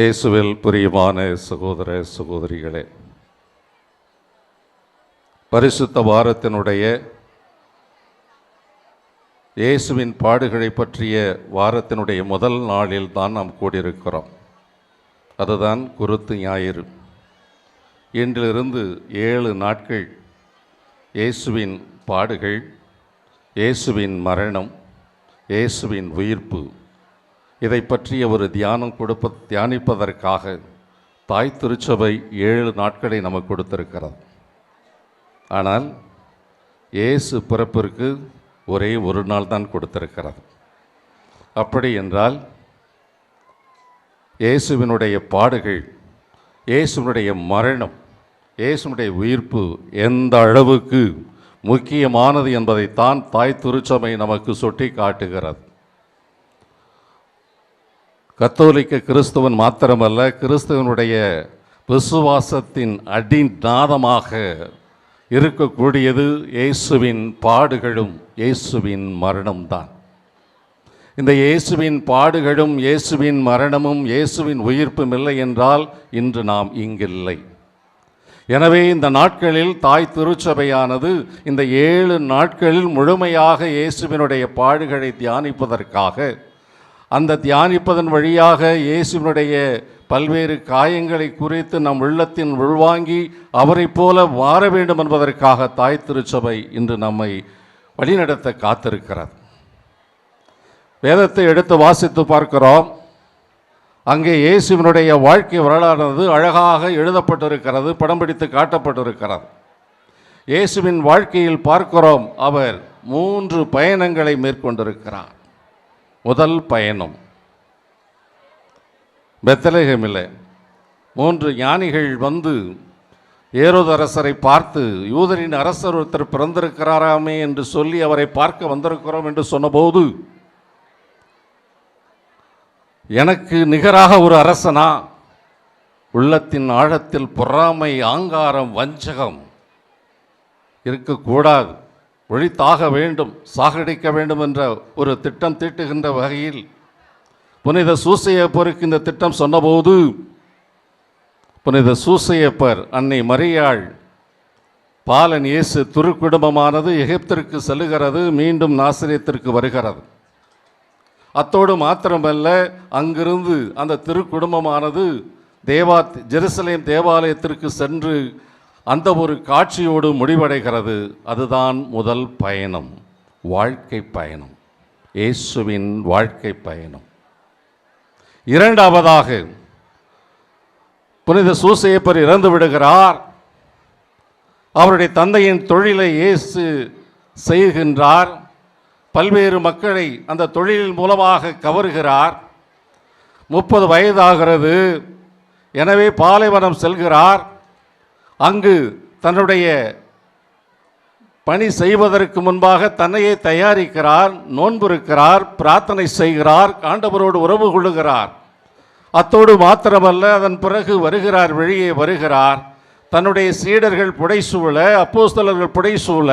இயேசுவில் பிரியமான சகோதர சகோதரிகளே, பரிசுத்த வாரத்தினுடைய இயேசுவின் பாடுகளை பற்றிய வாரத்தினுடைய முதல் நாளில் தான் நாம் கூடியிருக்கிறோம். அதுதான் குருத்து ஞாயிறு. இன்றிலிருந்து 7 நாட்கள் இயேசுவின் பாடுகள், இயேசுவின் மரணம், இயேசுவின் உயிர்ப்பு, இதை பற்றிய ஒரு தியானிப்பதற்காக தாய் திருச்சபை 7 நாட்களை நமக்கு கொடுத்திருக்கிறது. ஆனால் இயேசு பிறப்பிற்கு ஒரே ஒரு நாள் தான் கொடுத்திருக்கிறது. அப்படி என்றால் இயேசுவினுடைய பாடுகள், இயேசுவினுடைய மரணம், இயேசுவினுடைய உயிர்ப்பு எந்த அளவுக்கு முக்கியமானது என்பதைத்தான் தாய் திருச்சபை நமக்கு சுட்டி காட்டுகிறது. கத்தோலிக்க கிறிஸ்துவன் மாத்திரமல்ல, கிறிஸ்துவனுடைய விசுவாசத்தின் அடிநாதமாக இருக்கக்கூடியது இயேசுவின் பாடுகளும் இயேசுவின் மரணம்தான். இந்த இயேசுவின் பாடுகளும் இயேசுவின் மரணமும் இயேசுவின் உயிர்ப்பும் இல்லை என்றால் இன்று நாம் இங்கில்லை. எனவே இந்த நாட்களில் தாய் திருச்சபையானது இந்த 7 நாட்களில் முழுமையாக இயேசுவினுடைய பாடுகளை தியானிப்பதற்காக, அந்த தியானிப்பதன் வழியாக இயேசுவினுடைய பல்வேறு காயங்களை குறித்து நம் உள்ளத்தின் உள்வாங்கி அவரை போல வார வேண்டும் என்பதற்காக தாய் திருச்சபை இன்று நம்மை வழிநடத்த காத்திருக்கிறது. வேதத்தை எடுத்து வாசித்து பார்க்கிறோம். அங்கே இயேசுவினுடைய வாழ்க்கை வரலாறானது அழகாக எழுதப்பட்டிருக்கிறது, படம் பிடித்து காட்டப்பட்டிருக்கிறது. இயேசுவின் வாழ்க்கையில் பார்க்கிறோம், அவர் 3 பயணங்களை மேற்கொண்டிருக்கிறார். முதல் பயணம் பெத்லகேமில் 3 ஞானிகள் வந்து ஏரோது அரசரை பார்த்து, யூதரின் அரசர் ஒருத்தர் பிறந்திருக்கிறாராமே என்று சொல்லி அவரை பார்க்க வந்திருக்கிறோம் என்று சொன்னபோது, எனக்கு நிகராக ஒரு அரசனா? உள்ளத்தின் ஆழத்தில் பொறாமை, ஆங்காரம், வஞ்சகம் இருக்கக்கூடாது, ஒழித்தாக வேண்டும், சாகடிக்க வேண்டும் என்ற ஒரு திட்டம் தீட்டுகின்ற வகையில் புனித சூசையப்பருக்கு இந்த திட்டம் சொன்னபோது, புனித சூசையப்பர் அன்னை மரியாள் பாலன் இயேசு திருக்குடும்பமானது எகிப்திற்கு செல்லுகிறது, மீண்டும் நாசரேத்திற்கு வருகிறது. அத்தோடு மாத்திரமல்ல, அங்கிருந்து அந்த திருக்குடும்பமானது ஜெருசலேம் தேவாலயத்திற்கு சென்று அந்த ஒரு காட்சியோடு முடிவடைகிறது. அதுதான் முதல் பயணம், வாழ்க்கை பயணம், இயேசுவின் வாழ்க்கை பயணம். இரண்டாவதாக புனித சூசையப்பர் இறந்து விடுகிறார். அவருடைய தந்தையின் தொழிலை இயேசு செய்கின்றார். பல்வேறு மக்களை அந்த தொழிலின் மூலமாக கவருகிறார். 30 வயதாகிறது. எனவே பாலைவனம் செல்கிறார். அங்கு தன்னுடைய பணி செய்வதற்கு முன்பாக தன்னையே தயாரிக்கிறார், நோன்பு இருக்கிறார், பிரார்த்தனை செய்கிறார், ஆண்டவரோடு உறவு கொள்ளுகிறார். அத்தோடு மாத்திரமல்ல, அதன் பிறகு வருகிறார், வெளியே வருகிறார். தன்னுடைய சீடர்கள் புடைசூழ, அப்போஸ்தலர்கள் புடைசூழ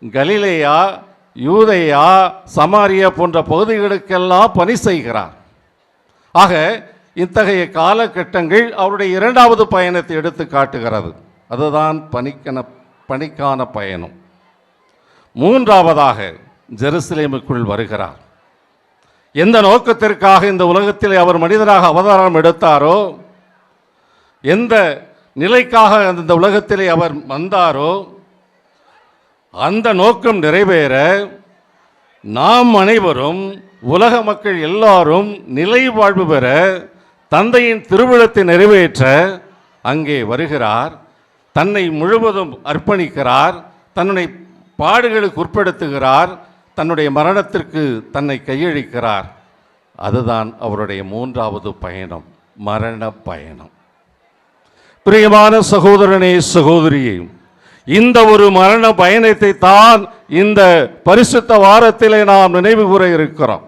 கலிலேயா, யூதேயா, சமாரியா போன்ற பகுதிகளுக்கெல்லாம் பணி செய்கிறார். ஆக இத்தகைய காலகட்டங்கள் அவருடைய 2வது பயணத்தை எடுத்து காட்டுகிறது. அதுதான் பணிக்கான பயணம். 3ஆவதாக ஜெருசலேமுக்குள் வருகிறார். எந்த நோக்கத்திற்காக இந்த உலகத்தில் அவர் மனிதனாக அவதாரம் எடுத்தாரோ, எந்த நிலைக்காக அந்த உலகத்திலே அவர் வந்தாரோ, அந்த நோக்கம் நிறைவேற நாம் அனைவரும், உலக மக்கள் எல்லாரும் நிலை வாழ்வு பெற, தந்தையின் திருவிழத்தை நிறைவேற்ற அங்கே வருகிறார். தன்னை முழுவதும் அர்ப்பணிக்கிறார். தன்னுடைய பாடுகளுக்கு உட்படுத்துகிறார். தன்னுடைய மரணத்திற்கு தன்னை கையளிக்கிறார். அதுதான் அவருடைய 3வது பயணம், மரண பயணம். பிரியமான சகோதரனே, சகோதரியே, இந்த ஒரு மரண பயணத்தை தான் இந்த பரிசுத்த வாரத்திலே நாம் நினைவு கூற இருக்கிறோம்.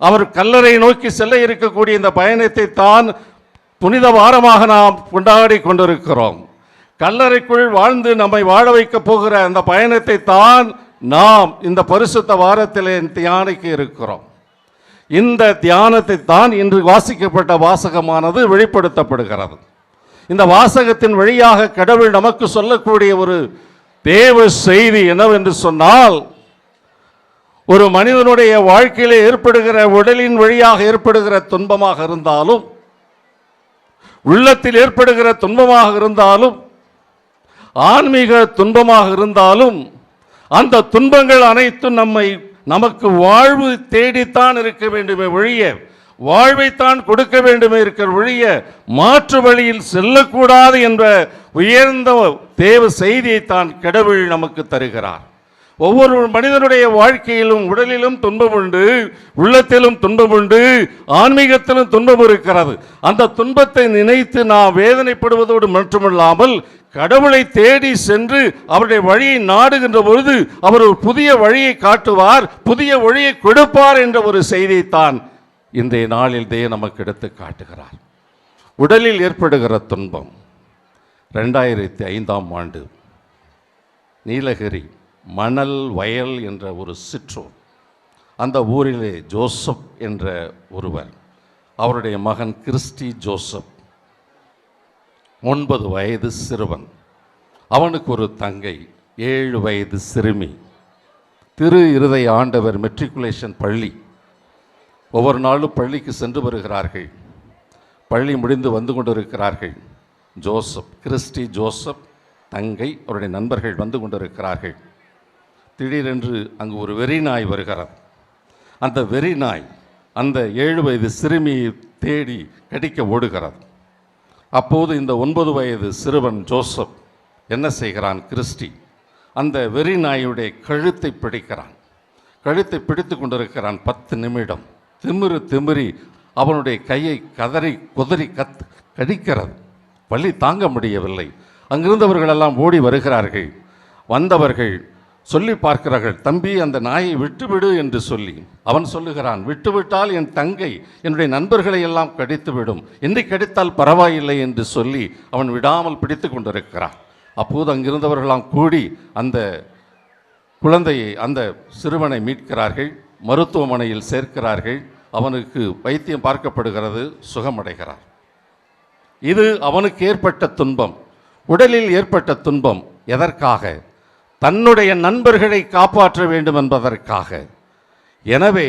அவர் கல்லறை நோக்கி செல்ல இருக்கக்கூடிய இந்த பயணத்தை தான் புனித வாரமாக நாம் கொண்டாடி கொண்டிருக்கிறோம். கல்லறைக்குள் வாழ்ந்து நம்மை வாழ வைக்கப் போகிற அந்த பயணத்தை தான் நாம் இந்த பரிசுத்த வாரத்திலே தியானிக்க இருக்கிறோம். இந்த தியானத்தை தான் இன்று வாசிக்கப்பட்ட வாசகமானது வெளிப்படுத்தப்படுகிறது. இந்த வாசகத்தின் வழியாக கடவுள் நமக்கு சொல்லக்கூடிய ஒரு தேவ செய்தி என்னவென்று சொன்னால், ஒரு மனிதனுடைய வாழ்க்கையிலே ஏற்படுகிற உடலின் வழியாக ஏற்படுகிற துன்பமாக இருந்தாலும், உள்ளத்தில் ஏற்படுகிற துன்பமாக இருந்தாலும், ஆன்மீக துன்பமாக இருந்தாலும், அந்த துன்பங்கள் அனைத்தும் நமக்கு வாழ்வு தேடித்தான் இருக்க வேண்டுமே ஒழிய, வாழ்வைத்தான் கொடுக்க வேண்டுமே இருக்கிற ஒழிய மாற்று வழியில் செல்லக்கூடாது என்ற உயர்ந்த தேவ செய்தியைத்தான் கடவுள் நமக்கு தருகிறார். ஒவ்வொரு மனிதனுடைய வாழ்க்கையிலும் உடலிலும் துன்பம் உண்டு, உள்ளத்திலும் துன்பம் உண்டு, ஆன்மீகத்திலும் துன்பம் இருக்கிறது. அந்த துன்பத்தை நினைத்து நாம் வேதனைப்படுவதோடு மட்டுமல்லாமல் கடவுளை தேடி சென்று அவருடைய வழியை நாடுகின்ற பொழுது அவர் ஒரு புதிய வழியை காட்டுவார், புதிய வழியை கொடுப்பார் என்ற ஒரு செய்தியைத்தான் இன்றைய நாளில் நமக்கு எடுத்து காட்டுகிறார். உடலில் ஏற்படுகிற துன்பம் 2005ஆம் ஆண்டு நீலகிரி மணல் வயல் என்ற ஒரு சிற்றூர், அந்த ஊரிலே ஜோசப் என்ற ஒருவர், அவருடைய மகன் கிறிஸ்டி ஜோசப் 9 வயது சிறுவன், அவனுக்கு ஒரு தங்கை 7 வயது சிறுமி. திரு இருதய ஆண்டவர் மெட்ரிகுலேஷன் பள்ளி, ஒவ்வொரு நாளும் பள்ளிக்கு சென்று வருகிறார்கள். பள்ளி முடிந்து வந்து கொண்டிருக்கிறார்கள். ஜோசப், கிறிஸ்டி ஜோசப், தங்கை, அவருடைய நண்பர்கள் வந்து கொண்டிருக்கிறார்கள். திடீரென்று அங்கு ஒரு வெறி நாய் வருகிறது. அந்த வெறி நாய் அந்த 7 வயது சிறுமியை தேடி கடிக்க ஓடுகிறது. அப்போது இந்த 9 வயது சிறுவன் ஜோசப் என்ன செய்கிறான்? கிறிஸ்டி அந்த வெறி நாயுடைய கழுத்தை பிடிக்கிறான். கழுத்தை பிடித்து கொண்டிருக்கிறான். 10 நிமிடம் திமிரி அவனுடைய கையை குதறி கடிக்கிறது. வலி தாங்க முடியவில்லை. அங்கிருந்தவர்களெல்லாம் ஓடி வருகிறார்கள். வந்தவர்கள் சொல்லி பார்க்கிறார்கள், தம்பி அந்த நாயை விட்டுவிடு என்று சொல்லி. அவன் சொல்லுகிறான், விட்டுவிட்டால் என் தங்கை என்னுடைய நண்பர்களை எல்லாம் கடித்துவிடும், என்னை கடித்தால் பரவாயில்லை என்று சொல்லி அவன் விடாமல் பிடித்து கொண்டிருக்கிறான். அப்போது அங்கிருந்தவர்களாம் கூடி அந்த குழந்தையை, அந்த சிறுவனை மீட்கிறார்கள், மருத்துவமனையில் சேர்க்கிறார்கள். அவனுக்கு வைத்தியம் பார்க்கப்படுகிறது, சுகமடைகிறார். இது அவனுக்கு ஏற்பட்ட துன்பம், உடலில் ஏற்பட்ட துன்பம். எதற்காக? தன்னுடைய நண்பர்களை காப்பாற்ற வேண்டும் என்பதற்காக. எனவே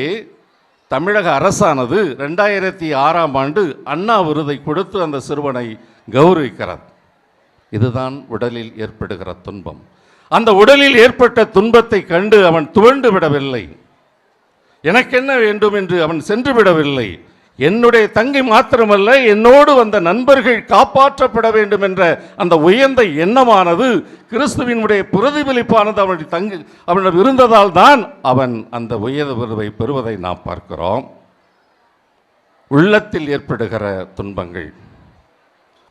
தமிழக அரசானது 2006ஆம் ஆண்டு அண்ணா விருதை கொடுத்து அந்த சிறுவனை கௌரவிக்கிறது. இதுதான் உடலில் ஏற்படுகிற துன்பம். அந்த உடலில் ஏற்பட்ட துன்பத்தை கண்டு அவன் துவண்டு விடவில்லை. எனக்கென்ன வேண்டும் என்று அவன் சென்று விடவில்லை. என்னுடைய தங்கை மாத்திரமல்ல, என்னோடு வந்த நண்பர்கள் காப்பாற்றப்பட வேண்டும் என்ற அந்த உயர்ந்த எண்ணமானது, கிறிஸ்துவினுடைய பிரதிபலிப்பானது அவனிடம் இருந்ததால் தான் அவன் அந்த உயர்ந்த விருதை பெறுவதை நாம் பார்க்கிறோம். உள்ளத்தில் ஏற்படுகிற துன்பங்கள்.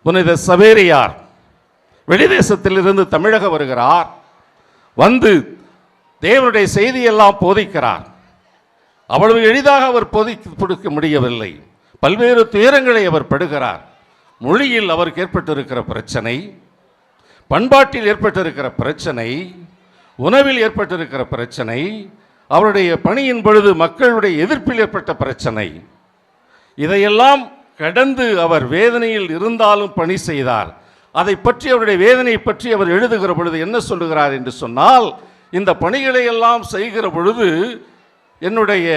புனித சவேரியார் வெளிதேசத்திலிருந்து தமிழகம் வருகிறார். வந்து தேவனுடைய செய்தியெல்லாம் போதிக்கிறார். அவ்வளவு எளிதாக அவர் போதித்து கொடுக்க முடியவில்லை. பல்வேறு துயரங்களை அவர் படுகிறார். மொழியில் அவருக்கு ஏற்பட்டிருக்கிற பிரச்சனை, பண்பாட்டில் ஏற்பட்டிருக்கிற பிரச்சனை, உணவில் ஏற்பட்டிருக்கிற பிரச்சனை, அவருடைய பணியின் பொழுது மக்களுடைய எதிர்ப்பில் ஏற்பட்ட பிரச்சனை, இதையெல்லாம் கடந்து அவர் வேதனையில் இருந்தாலும் பணி செய்தார். அதை பற்றி, அவருடைய வேதனை பற்றி அவர் எழுதுகிற பொழுது என்ன சொல்லுகிறார் என்று சொன்னால், இந்த பணிகளை எல்லாம் செய்கிற பொழுது என்னுடைய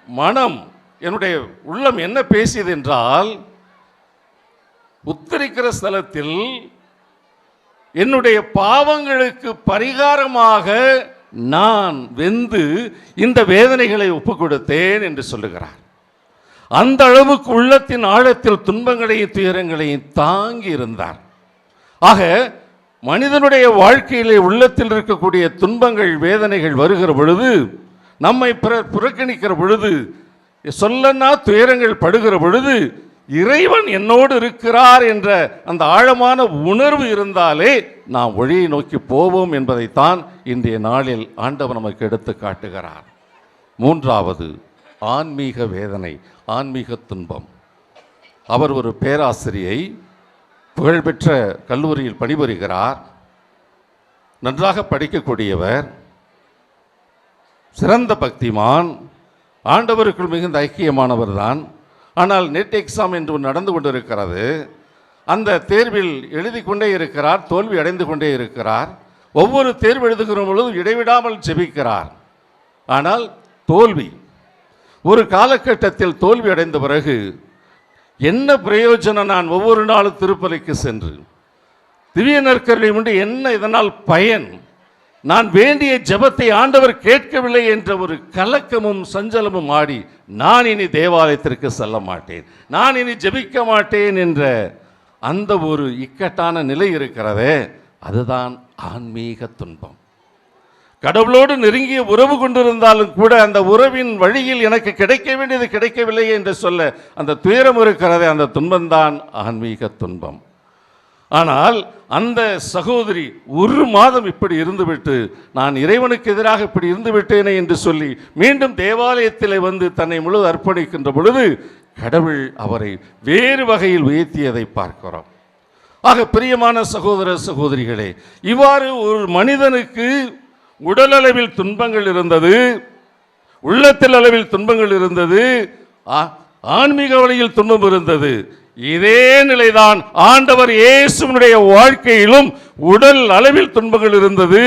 மனம், என்னுடைய உள்ளம் என்ன பேசியது என்றால், உத்தரிக்கிற ஸ்தலத்தில் என்னுடைய பாவங்களுக்கு பரிகாரமாக நான் வெந்து இந்த வேதனைகளை ஒப்புக் கொடுத்தேன் என்று சொல்லுகிறார். அந்த அளவுக்கு உள்ளத்தின் ஆழத்தில் துன்பங்களையும் துயரங்களையும் தாங்கி இருந்தார். ஆக மனிதனுடைய வாழ்க்கையிலே உள்ளத்தில் இருக்கக்கூடிய துன்பங்கள், வேதனைகள் வருகிற பொழுது, நம்மை புறக்கணிக்கிற பொழுது, சொல்லனா துயரங்கள் படுகிற பொழுது, இறைவன் என்னோடு இருக்கிறார் என்ற அந்த ஆழமான உணர்வு இருந்தாலே நாம் வழியை நோக்கி போவோம் என்பதைத்தான் இன்றைய நாளில் ஆண்டவர் நமக்கு எடுத்து காட்டுகிறார். 3வது ஆன்மீக வேதனை, ஆன்மீக துன்பம். அவர் ஒரு பேராசிரியை, புகழ்பெற்ற கல்லூரியில் பணிபுரிகிறார். நன்றாக படிக்கக்கூடியவர், சிறந்த பக்திமான். ஆண்டவருக்குள் மிகுந்த ஐக்கியமானவர் தான். ஆனால் நெட் எக்ஸாம் என்று நடந்து கொண்டிருக்கிறது. அந்த தேர்வில் எழுதி கொண்டே இருக்கிறார், தோல்வி அடைந்து கொண்டே இருக்கிறார். ஒவ்வொரு தேர்வு எழுதுகிற பொழுதும் இடைவிடாமல் ஜெபிக்கிறார். ஆனால் தோல்வி. ஒரு காலகட்டத்தில் தோல்வி அடைந்த பிறகு என்ன பிரயோஜனம், நான் ஒவ்வொரு நாளும் திருப்பலிக்கு சென்று திவ்ய நற்கருணை உண்டு, என்ன இதனால் பயன், நான் வேண்டிய ஜெபத்தை ஆண்டவர் கேட்கவில்லை என்ற ஒரு கலக்கமும் சஞ்சலமும் ஆடி நான் இனி தேவாலயத்திற்கு செல்ல மாட்டேன், நான் இனி ஜெபிக்க மாட்டேன் என்ற அந்த ஒரு இக்கட்டான நிலை இருக்கிறதே, அதுதான் ஆன்மீக துன்பம். கடவுளோடு நெருங்கிய உறவு கொண்டிருந்தாலும் கூட அந்த உறவின் வழியில் எனக்கு கிடைக்க வேண்டியது கிடைக்கவில்லை என்று சொல்ல அந்த துயரம் இருக்கிறதே, அந்த துன்பம்தான் ஆன்மீக துன்பம். ஆனால் அந்த சகோதரி ஒரு மாதம் இப்படி இருந்துவிட்டு, நான் இறைவனுக்கு எதிராக இப்படி இருந்து விட்டேனே என்று சொல்லி மீண்டும் தேவாலயத்தில் வந்து தன்னை முழு அர்ப்பணிக்கின்ற பொழுது கடவுள் அவரை வேறு வகையில் உயர்த்தியதை பார்க்கிறோம். ஆக பிரியமான சகோதர சகோதரிகளே, இவ்வாறு ஒரு மனிதனுக்கு உடல் அளவில் துன்பங்கள் இருந்தது, உள்ளத்தில் அளவில் துன்பங்கள் இருந்தது, ஆன்மீக வழியில் துன்பம் இருந்தது. இதே நிலைதான் ஆண்டவர் இயேசுவினுடைய வாழ்க்கையிலும் உடல் அளவில் துன்பங்கள் இருந்தது,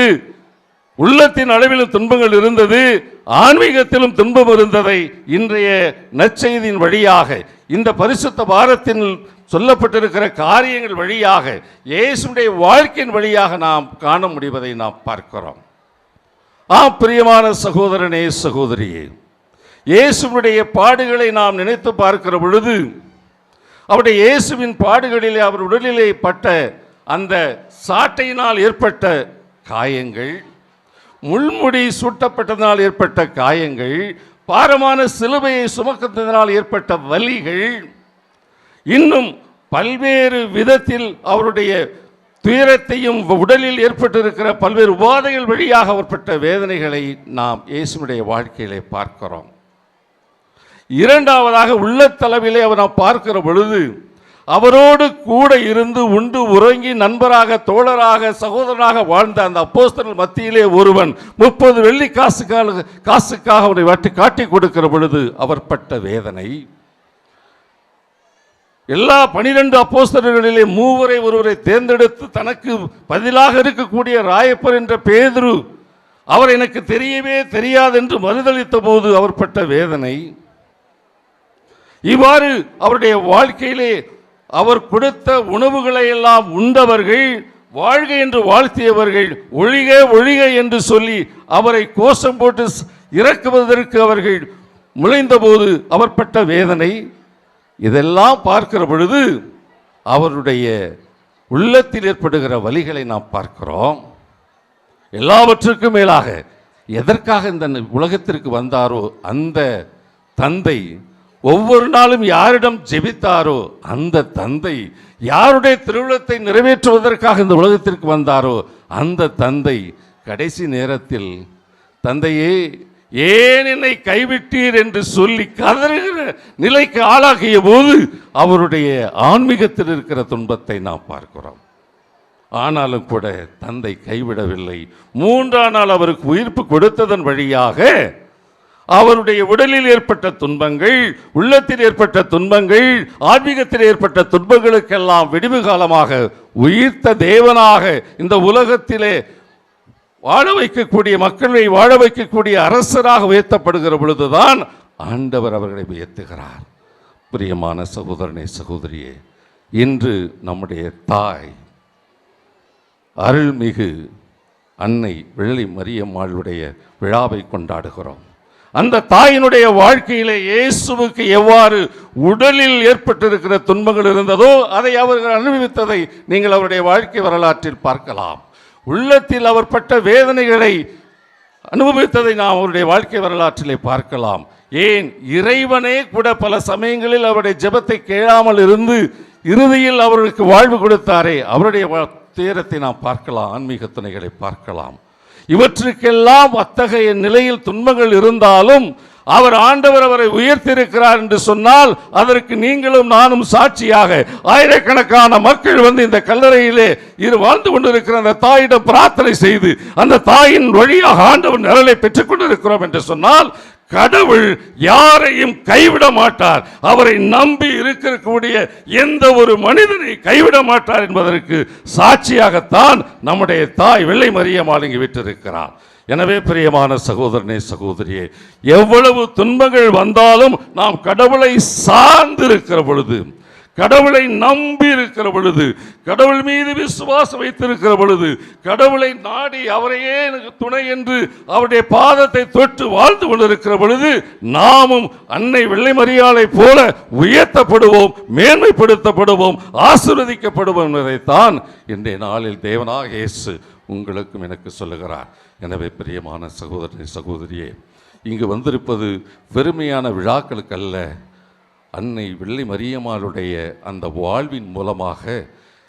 உள்ளத்தின் அளவிலும் துன்பங்கள் இருந்தது, ஆன்மீகத்திலும் துன்பம் இருந்ததை இன்றைய நற்செய்தியின் வழியாக, இந்த பரிசுத்த வாரத்தில் சொல்லப்பட்டிருக்கிற காரியங்கள் வழியாக, இயேசுடைய வாழ்க்கையின் வழியாக நாம் காண முடிவதை நாம் பார்க்கிறோம். பிரியமான சகோதரனே சகோதரியே, இயேசுடைய பாடுகளை நாம் நினைத்து பார்க்கிற பொழுது, அவருடைய இயேசுவின் பாடுகளிலே அவர் உடலிலே பட்ட அந்த சாட்டையினால் ஏற்பட்ட காயங்கள், முள்முடி சூட்டப்பட்டதனால் ஏற்பட்ட காயங்கள், பாரமான சிலுவையை சுமக்கிறதுனால் ஏற்பட்ட வலிகள், இன்னும் பல்வேறு விதத்தில் அவருடைய துயரத்தையும் உடலில் ஏற்பட்டிருக்கிற பல்வேறு உபாதைகள் வழியாக அவர்பட்ட வேதனைகளை நாம் இயேசுடைய வாழ்க்கையிலே பார்க்கிறோம். இரண்டாவதாக உள்ளத்தளவிலே அவர் நாம் பார்க்கிற பொழுது, அவரோடு கூட இருந்து உண்டு உறங்கி நண்பராக தோழராக சகோதரனாக வாழ்ந்த அந்த அப்போஸ்தலர் மத்தியிலே ஒருவன் 30 வெள்ளி காசுக்காக அவரை வட்டி காட்டி கொடுக்கிற பொழுது அவர் பட்ட வேதனை, எல்லா 12 அப்போஸ்தலர்களிலே 3 ஒருவரை தேர்ந்தெடுத்து தனக்கு பதிலாக இருக்கக்கூடிய ராயப்பர் என்ற பேதுரு அவர் எனக்கு தெரியவே தெரியாது என்று மறுதளித்த போது அவர் பட்ட வேதனை, இவ்வாறு அவருடைய வாழ்க்கையிலே அவர் கொடுத்த உணவுகளை எல்லாம் உண்டவர்கள், வாழ்க என்று வாழ்த்தியவர்கள் ஒழிக ஒழிக என்று சொல்லி அவரை கோஷம் போட்டு இறக்குவதற்கு அவர்கள் முளைந்த போது அவர் பட்ட வேதனை, இதெல்லாம் பார்க்கிற பொழுது அவருடைய உள்ளத்தில் ஏற்படுகிற வலிகளை நாம் பார்க்கிறோம். எல்லாவற்றுக்கும் மேலாக எதற்காக இந்த உலகத்திற்கு வந்தாரோ அந்த தந்தை, ஒவ்வொரு நாளும் யாரிடம் ஜெபித்தாரோ அந்த தந்தை, யாருடைய திருவுளத்தை நிறைவேற்றுவதற்காக இந்த உலகத்திற்கு வந்தாரோ அந்த தந்தை கடைசி நேரத்தில், தந்தையே ஏன் என்னை கைவிட்டீர் என்று சொல்லி கதறுகிற நிலைக்கு ஆளாகிய போது அவருடைய ஆன்மீகத்தில் இருக்கிற துன்பத்தை நாம் பார்க்கிறோம். ஆனாலும் கூட தந்தை கைவிடவில்லை. 3ஆம் நாள் அவருக்கு உயிர்ப்பு கொடுத்ததன் வழியாக அவருடைய உடலில் ஏற்பட்ட துன்பங்கள், உள்ளத்தில் ஏற்பட்ட துன்பங்கள், ஆன்மீகத்தில் ஏற்பட்ட துன்பங்களுக்கெல்லாம் விடிவு காலமாக உயிர்த்த தேவனாக இந்த உலகத்திலே வாழ வைக்கக்கூடிய, மக்களை வாழ வைக்கக்கூடிய அரசராக உயர்த்தப்படுகிற பொழுதுதான் ஆண்டவர் அவர்களை உயர்த்துகிறார். பிரியமான சகோதரனே சகோதரியே, இன்று நம்முடைய தாய் அருள்மிகு அன்னை வெள்ளி மரியம்மாளுடைய விழாவை கொண்டாடுகிறோம். அந்த தாயினுடைய வாழ்க்கையிலே இயேசுவுக்கு எவ்வாறு உடலில் ஏற்பட்டிருக்கிற துன்பங்கள் இருந்ததோ அதை அவர்கள் அனுபவித்ததை நீங்கள் அவருடைய வாழ்க்கை வரலாற்றில் பார்க்கலாம். உள்ளத்தில் அவர் பட்ட வேதனைகளை அனுபவித்ததை நாம் அவருடைய வாழ்க்கை வரலாற்றிலே பார்க்கலாம். ஏன் இறைவனே கூட பல சமயங்களில் அவருடைய ஜெபத்தை கேளாமல் இருந்து இறுதியில் அவர்களுக்கு வாழ்வு கொடுத்தாரே, அவருடைய துயரத்தை நாம் பார்க்கலாம், ஆன்மீக துணைகளை பார்க்கலாம். இவற்றுக்கெல்லாம் அத்தகைய நிலையில் துன்பங்கள் இருந்தாலும் அவர் ஆண்டவர் அவரை உயர்த்தியிருக்கிறார் என்று சொன்னால் அதற்கு நீங்களும் நானும் சாட்சியாக, ஆயிரக்கணக்கான மக்கள் வந்து இந்த கல்லறையிலே வாழ்ந்து கொண்டிருக்கிற அந்த தாயிடம் பிரார்த்தனை செய்து அந்த தாயின் வழியாக ஆண்டவர் நிழலை பெற்றுக் கொண்டிருக்கிறோம் என்று சொன்னால் கடவுள் யாரையும் கைவிட மாட்டார். அவரை நம்பி இருக்கக்கூடிய எந்த ஒரு மனிதனை கைவிட மாட்டார் என்பதற்கு சாட்சியாகத்தான் நம்முடைய தாய் வெள்ளை மரியம்மாள் இங்கு விட்டிருக்கிறார். எனவே பிரியமான சகோதரனே, சகோதரியே, எவ்வளவு துன்பங்கள் வந்தாலும் நாம் கடவுளை சார்ந்திருக்கிற பொழுது, கடவுளை நம்பி இருக்கிற பொழுது, கடவுள் மீது விசுவாசம் வைத்திருக்கிற பொழுது, கடவுளை நாடி அவரையே எனக்கு துணை என்று அவருடைய பாதத்தை தொட்டு வாழ்ந்து கொண்டிருக்கிற பொழுது, நாமும் அன்னை வெள்ளை மரியாளை போல உயர்த்தப்படுவோம், மேன்மைப்படுத்தப்படுவோம், ஆசீர்வதிக்கப்படுவோம் என்பதைத்தான் இன்றைய நாளில் தேவனாக இயேசு உங்களுக்கும் எனக்கு சொல்லுகிறார். எனவே பிரியமான சகோதரனே, சகோதரியே, இங்கு வந்திருப்பது பெருமையான விழாக்களுக்கு அல்ல. அன்னை வெள்ளை மரியம்மாளுடைய அந்த வாழ்வின் மூலமாக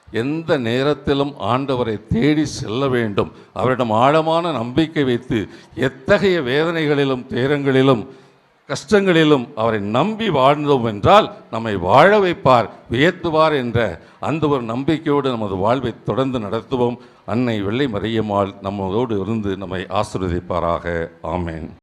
எந்த நேரத்திலும் ஆண்டவரை தேடி செல்ல வேண்டும், அவரிடம் ஆழமான நம்பிக்கை வைத்து எத்தகைய வேதனைகளிலும் துயரங்களிலும் கஷ்டங்களிலும் அவரை நம்பி வாழ்ந்தோம் என்றால் நம்மை வாழ வைப்பார், உயர்த்துவார் என்ற அந்த ஒரு நம்பிக்கையோடு நமது வாழ்வை தொடர்ந்து நடத்துவோம். அன்னை வெள்ளை மரியம்மாள் நம்மோடு இருந்து நம்மை ஆசீர்வதிப்பாராக. ஆமேன்.